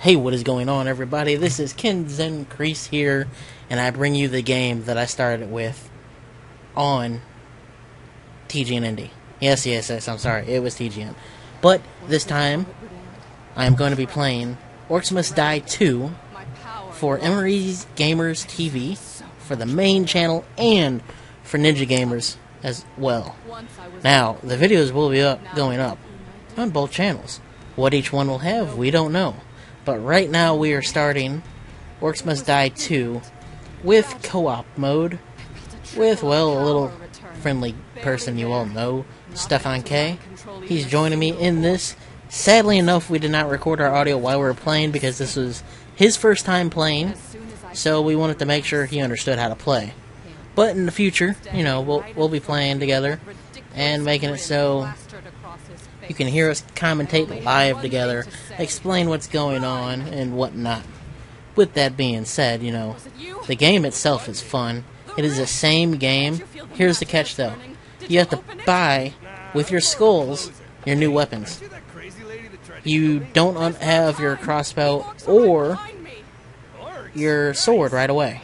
Hey, what is going on, everybody? This is KenzenCrese here, and I bring you the game that I started with on TGN Indie. Yes, I'm sorry, it was TGN. But this time, I am going to be playing Orcs Must Die 2 for MreGamersTV, for the main channel, and for Ninja Gamers as well. Now, the videos will be going up on both channels. What each one will have, we don't know. But right now we are starting Orcs Must Die 2 with co-op mode with, well, a little friendly person you all know, StefanK. He's joining me in this. Sadly enough, we did not record our audio while we were playing because this was his first time playing, so we wanted to make sure he understood how to play. But in the future, you know, we'll be playing together and making it so you can hear us commentate live together, explain what's going on, and whatnot. With that being said, you know, the game itself is fun. It is the same game. Here's the catch, though. You have to buy, with your skulls, your new weapons. You don't have your crossbow or your sword right away.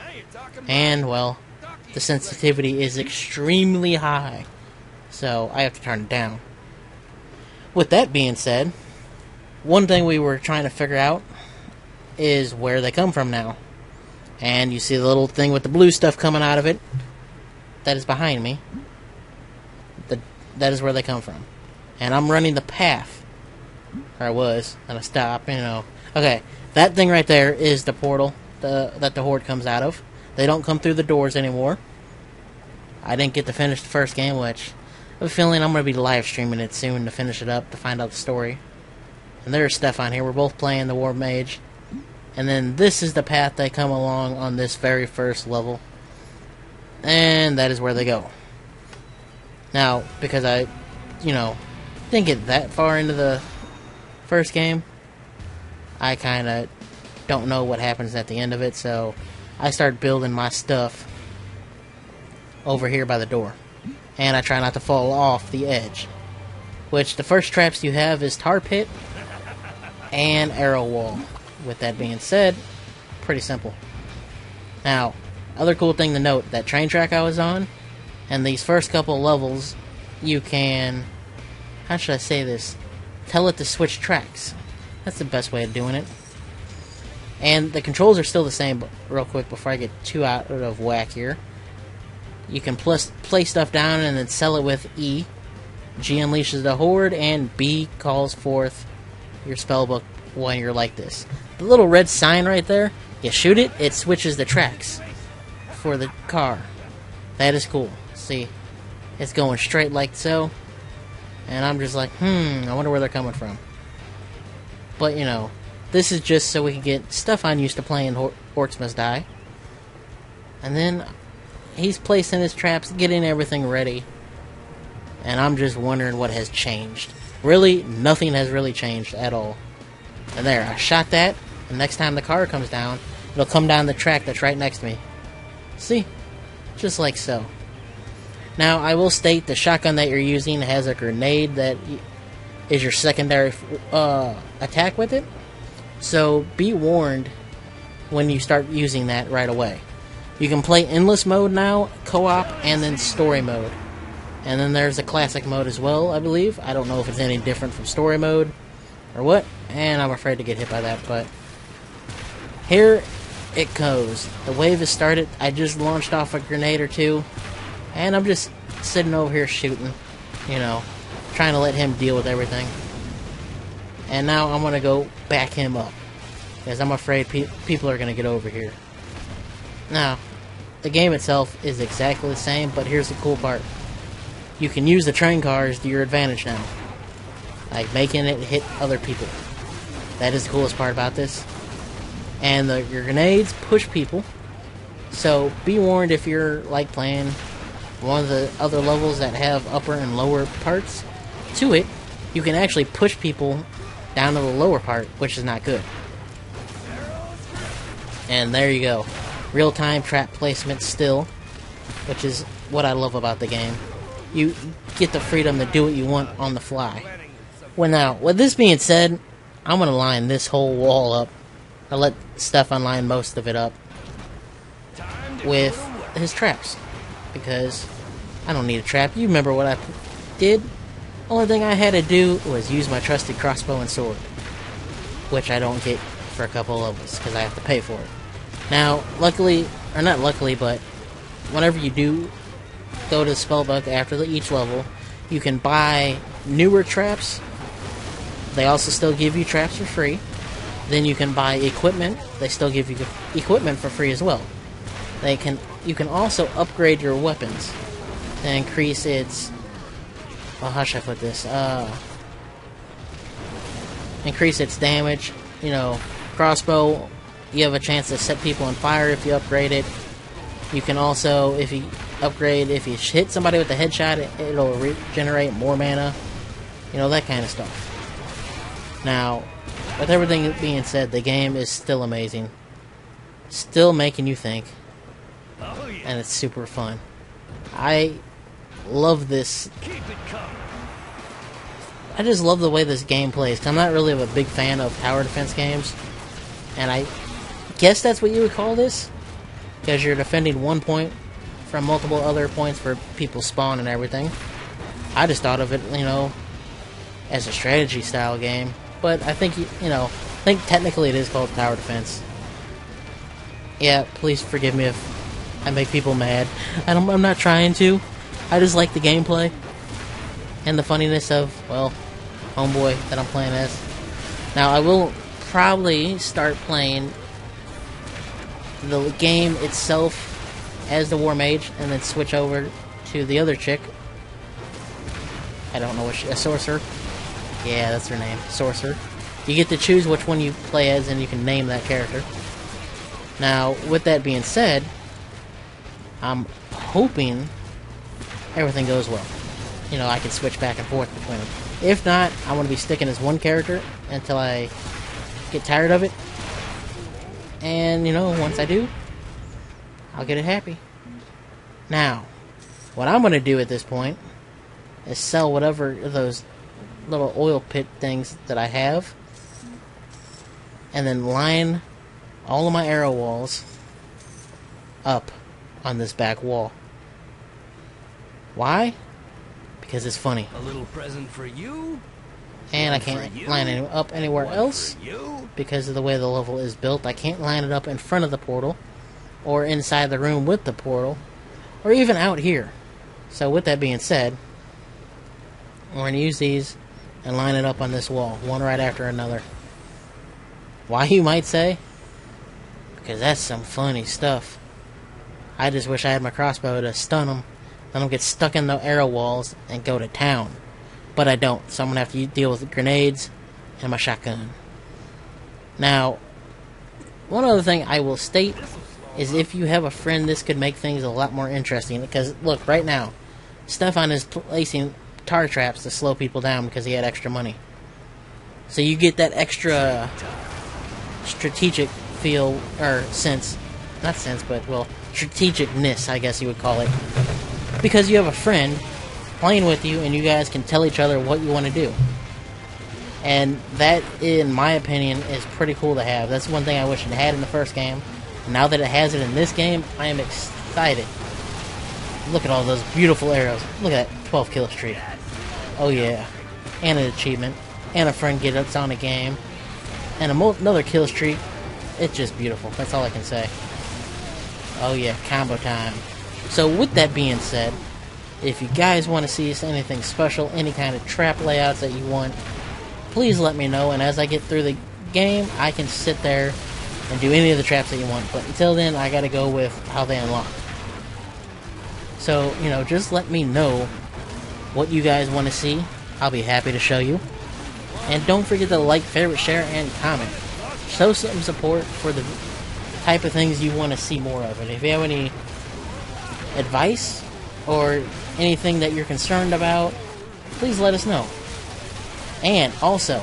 And, well, the sensitivity is extremely high, so I have to turn it down. With that being said, one thing we were trying to figure out is where they come from now. And you see the little thing with the blue stuff coming out of it. That is behind me. That is where they come from. And I'm running the path. Or I was. And I stopped, you know. Okay, that thing right there is the portal that the horde comes out of. They don't come through the doors anymore. I didn't get to finish the first game, which I have a feeling I'm going to be live streaming it soon to finish it up, to find out the story. And there's Stefan here. We're both playing the War Mage. And then this is the path they come along on this very first level. And that is where they go. Now, because I, you know, didn't get that far into the first game, I kind of don't know what happens at the end of it, so I start building my stuff over here by the door. And I try not to fall off the edge. Which, the first traps you have is tar pit and arrow wall. With that being said, pretty simple. Now, other cool thing to note, that train track I was on, and these first couple levels, you can, how should I say this, tell it to switch tracks. That's the best way of doing it. And the controls are still the same, but real quick before I get too out of whack here. You can play stuff down and then sell it with E. G unleashes the horde, and B calls forth your spellbook when you're like this. The little red sign right there, you shoot it, it switches the tracks for the car. That is cool. See, it's going straight like so. And I'm just like, I wonder where they're coming from. But, you know, this is just so we can get Stefan used to playing Orcs Must Die. And then he's placing his traps, getting everything ready. And I'm just wondering what has changed. Really, nothing has really changed at all. And there, I shot that. And next time the car comes down, it'll come down the track that's right next to me. See? Just like so. Now, I will state the shotgun that you're using has a grenade that is your secondary attack with it. So, be warned when you start using that right away. You can play endless mode now, co-op, and then story mode. And then there's a classic mode as well, I believe. I don't know if it's any different from story mode or what. And I'm afraid to get hit by that, but here it goes. The wave has started. I just launched off a grenade or two. And I'm just sitting over here shooting, you know, trying to let him deal with everything. And now I'm going to go back him up, because I'm afraid people are going to get over here. Now, the game itself is exactly the same, but here's the cool part. You can use the train cars to your advantage now. Like making it hit other people. That is the coolest part about this. And your grenades push people. So be warned if you're like playing one of the other levels that have upper and lower parts to it, you can actually push people down to the lower part, which is not good. And there you go. Real-time trap placement still, which is what I love about the game. You get the freedom to do what you want on the fly. Well, now, with this being said, I'm going to line this whole wall up I let Stefan line most of it up with his traps, because I don't need a trap. You remember what I did? Only thing I had to do was use my trusty crossbow and sword, which I don't get for a couple of levels because I have to pay for it. Now, luckily, or not luckily, but whenever you do go to Spellbook after each level, you can buy newer traps. They also still give you traps for free. Then you can buy equipment. They still give you equipment for free as well. You can also upgrade your weapons to increase its... Well, how should I put this? Increase its damage. You know, crossbow, you have a chance to set people on fire if you upgrade it. You can also, if you hit somebody with a headshot, it'll regenerate more mana. You know, that kind of stuff. Now, with everything being said, the game is still amazing. Still making you think. And it's super fun. I love this. I just love the way this game plays. 'Cause I'm not really a big fan of tower defense games. And I guess that's what you would call this. Because you're defending one point from multiple other points where people spawn and everything. I just thought of it, you know, as a strategy style game. But I think, I think technically it is called tower defense. Yeah, please forgive me if I make people mad. I'm not trying to. I just like the gameplay. And the funniness of, well, homeboy that I'm playing as. Now, I will probably start playing the game itself as the War Mage, and then switch over to the other chick. I don't know what a sorcerer. Yeah, that's her name, sorcerer. You get to choose which one you play as, and you can name that character. Now, with that being said, I'm hoping everything goes well. You know, I can switch back and forth between them. If not, I'm going to be sticking as one character until I get tired of it. And, you know, once I do, I'll get it happy. Now, what I'm going to do at this point is sell whatever of those little oil pit things that I have, and then line all of my arrow walls up on this back wall. Why? Because it's funny. A little present for you. And I can't line it up anywhere else because of the way the level is built. I can't line it up in front of the portal, or inside the room with the portal, or even out here. So with that being said, we're going to use these and line it up on this wall, one right after another. Why, you might say? Because that's some funny stuff. I just wish I had my crossbow to stun them, let them get stuck in the arrow walls and go to town. But I don't, so I'm going to have to deal with grenades and my shotgun. Now, one other thing I will state is if you have a friend, this could make things a lot more interesting. Because, look, right now, Stefan is placing tar traps to slow people down because he had extra money. So you get that extra strategic feel, or sense, not sense, but, well, strategicness, I guess you would call it. Because you have a friend playing with you, and you guys can tell each other what you want to do. And that, in my opinion, is pretty cool to have. That's one thing I wish it had in the first game. Now that it has it in this game, I am excited. Look at all those beautiful arrows. Look at that 12 kill streak. Oh yeah. And an achievement. And a friend gets on a game. And another kill streak. It's just beautiful. That's all I can say. Oh yeah, combo time. So with that being said, if you guys want to see anything special, any kind of trap layouts that you want, please let me know. And as I get through the game, I can sit there and do any of the traps that you want. But until then, I gotta go with how they unlock. So, you know, just let me know what you guys want to see. I'll be happy to show you. And don't forget to like, favorite, share, and comment. Show some support for the type of things you want to see more of. And if you have any advice or anything that you're concerned about, please let us know. And also,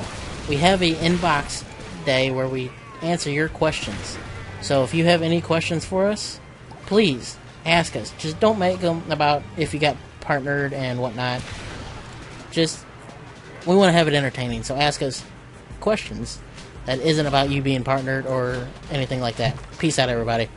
we have a inbox day where we answer your questions. So if you have any questions for us, please ask us. Just don't make them about if you got partnered and whatnot. Just, we want to have it entertaining, so ask us questions that isn't about you being partnered or anything like that. Peace out, everybody.